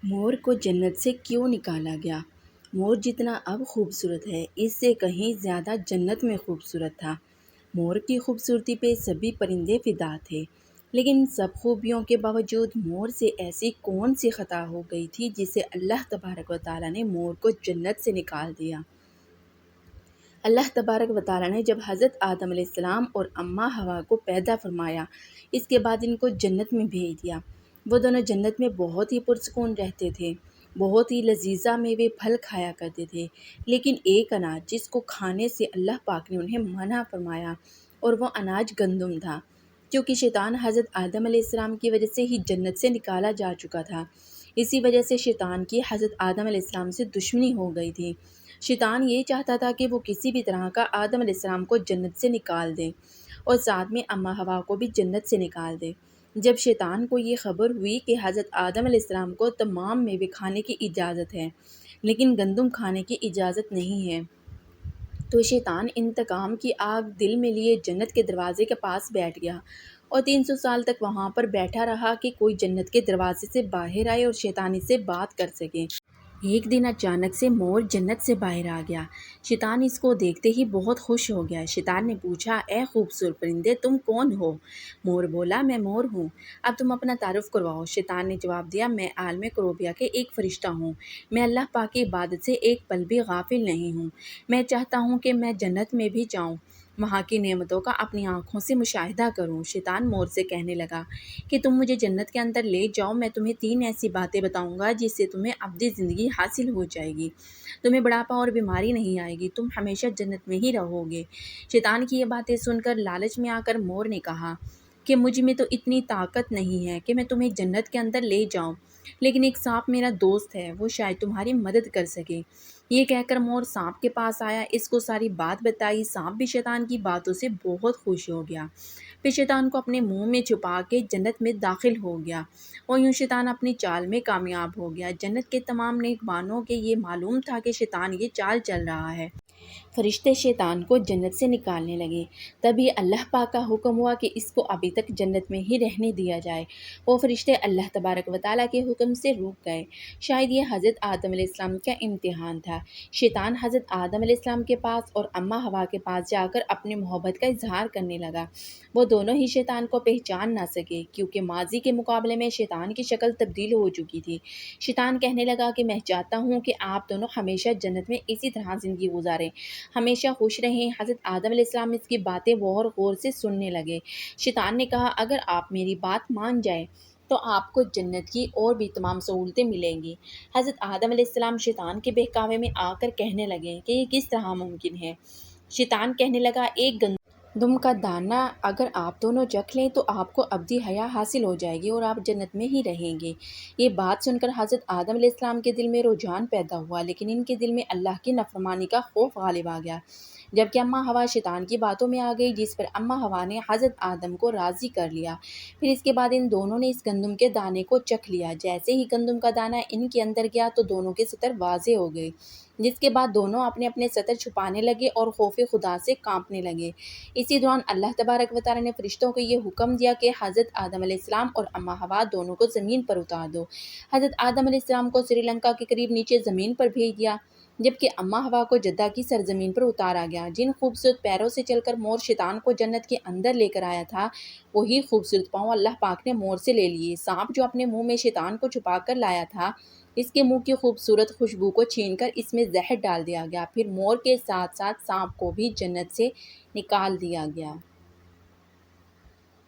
مور کو جنت سے کیوں نکالا گیا؟ مور جتنا اب خوبصورت ہے اس سے کہیں زیادہ جنت میں خوبصورت تھا۔ مور کی خوبصورتی پہ سبھی پرندے فدا تھے، لیکن ان سب خوبیوں کے باوجود مور سے ایسی کون سی خطا ہو گئی تھی جسے اللہ تبارک و تعالیٰ نے مور کو جنت سے نکال دیا۔ اللہ تبارک و تعالیٰ نے جب حضرت آدم علیہ السلام اور اماں حوا کو پیدا فرمایا، اس کے بعد ان کو جنت میں بھیج دیا۔ وہ دونوں جنت میں بہت ہی پرسکون رہتے تھے، بہت ہی لذیذہ میوے پھل کھایا کرتے تھے، لیکن ایک اناج جس کو کھانے سے اللہ پاک نے انہیں منع فرمایا، اور وہ اناج گندم تھا، کیونکہ شیطان حضرت آدم علیہ السلام کی وجہ سے ہی جنت سے نکالا جا چکا تھا۔ اسی وجہ سے شیطان کی حضرت آدم علیہ السلام سے دشمنی ہو گئی تھی۔ شیطان یہ چاہتا تھا کہ وہ کسی بھی طرح کا آدم علیہ السلام کو جنت سے نکال دے اور ساتھ میں اماں حوا کو بھی جنت سے نکال دے۔ جب شیطان کو یہ خبر ہوئی کہ حضرت آدم علیہ السلام کو تمام میوے کھانے کی اجازت ہے لیکن گندم کھانے کی اجازت نہیں ہے، تو شیطان انتقام کی آگ دل میں لیے جنت کے دروازے کے پاس بیٹھ گیا اور 300 سال تک وہاں پر بیٹھا رہا کہ کوئی جنت کے دروازے سے باہر آئے اور شیطانی سے بات کر سکے۔ ایک دن اچانک سے مور جنت سے باہر آ گیا۔ شیطان اس کو دیکھتے ہی بہت خوش ہو گیا۔ شیطان نے پوچھا، اے خوبصورت پرندے، تم کون ہو؟ مور بولا، میں مور ہوں، اب تم اپنا تعارف کرواؤ۔ شیطان نے جواب دیا، میں عالم کروبیہ کے ایک فرشتہ ہوں، میں اللہ پاک کی عبادت سے ایک پل بھی غافل نہیں ہوں، میں چاہتا ہوں کہ میں جنت میں بھی جاؤں، وہاں کی نعمتوں کا اپنی آنکھوں سے مشاہدہ کروں۔ شیطان مور سے کہنے لگا کہ تم مجھے جنت کے اندر لے جاؤ، میں تمہیں 3 ایسی باتیں بتاؤں گا جس سے تمہیں ابدی زندگی حاصل ہو جائے گی، تمہیں بڑھاپا اور بیماری نہیں آئے گی، تم ہمیشہ جنت میں ہی رہو گے۔ شیطان کی یہ باتیں سن کر لالچ میں آ کر مور نے کہا کہ مجھ میں تو اتنی طاقت نہیں ہے کہ میں تمہیں جنت کے اندر لے جاؤں، لیکن ایک سانپ میرا دوست ہے، وہ شاید تمہاری مدد کر سکے۔ یہ کہہ کر مور سانپ کے پاس آیا، اس کو ساری بات بتائی۔ سانپ بھی شیطان کی باتوں سے بہت خوش ہو گیا، پھر شیطان کو اپنے منہ میں چھپا کے جنت میں داخل ہو گیا اور یوں شیطان اپنی چال میں کامیاب ہو گیا۔ جنت کے تمام نیک بانوں کے یہ معلوم تھا کہ شیطان یہ چال چل رہا ہے۔ فرشتے شیطان کو جنت سے نکالنے لگے، تبھی اللہ پاک کا حکم ہوا کہ اس کو ابھی تک جنت میں ہی رہنے دیا جائے۔ وہ فرشتے اللہ تبارک و تعالیٰ کے حکم سے رک گئے۔ شاید یہ حضرت آدم علیہ السلام کا امتحان تھا۔ شیطان حضرت آدم علیہ السلام کے پاس اور اماں حوا کے پاس جا کر اپنی محبت کا اظہار کرنے لگا۔ وہ دونوں ہی شیطان کو پہچان نہ سکے، کیونکہ ماضی کے مقابلے میں شیطان کی شکل تبدیل ہو چکی تھی۔ شیطان کہنے لگا کہ میں چاہتا ہوں کہ آپ دونوں ہمیشہ جنت میں اسی طرح زندگی گزاریں، ہمیشہ خوش رہیں۔ حضرت آدم علیہ السلام اس کی باتیں بہت غور سے سننے لگے۔ شیطان نے کہا، اگر آپ میری بات مان جائیں تو آپ کو جنت کی اور بھی تمام سہولتیں ملیں گی۔ حضرت آدم علیہ السلام شیطان کے بہکاوے میں آ کر کہنے لگے کہ یہ کس طرح ممکن ہے۔ شیطان کہنے لگا، ایک گندم کا دانہ اگر آپ دونوں چکھ لیں تو آپ کو ابدی حیا حاصل ہو جائے گی اور آپ جنت میں ہی رہیں گے۔ یہ بات سن کر حضرت آدم علیہ السلام کے دل میں رجحان پیدا ہوا، لیکن ان کے دل میں اللہ کی نافرمانی کا خوف غالب آ گیا، جبکہ اماں حوا شیطان کی باتوں میں آ گئی، جس پر اماں حوا نے حضرت آدم کو راضی کر لیا۔ پھر اس کے بعد ان دونوں نے اس گندم کے دانے کو چکھ لیا۔ جیسے ہی گندم کا دانہ ان کے اندر گیا تو دونوں کے سطر واضح ہو گئے، جس کے بعد دونوں اپنے اپنے سطر چھپانے لگے اور خوف خدا سے کانپنے لگے۔ اسی دوران اللہ تبارک و تعالیٰ نے فرشتوں کو یہ حکم دیا کہ حضرت آدم علیہ السلام اور اماں حوا دونوں کو زمین پر اتار دو۔ حضرت آدم علیہ السلام کو سری لنکا کے قریب نیچے زمین پر بھیج دیا، جبکہ اماں حوا کو جدہ کی سرزمین پر اتارا گیا۔ جن خوبصورت پیروں سے چل کر مور شیطان کو جنت کے اندر لے کر آیا تھا، وہی خوبصورت پاؤں اللہ پاک نے مور سے لے لیے۔ سانپ جو اپنے منہ میں شیطان کو چھپا کر لایا تھا، اس کے منہ کی خوبصورت خوشبو کو چھین کر اس میں زہر ڈال دیا گیا، پھر مور کے ساتھ ساتھ سانپ کو بھی جنت سے نکال دیا گیا۔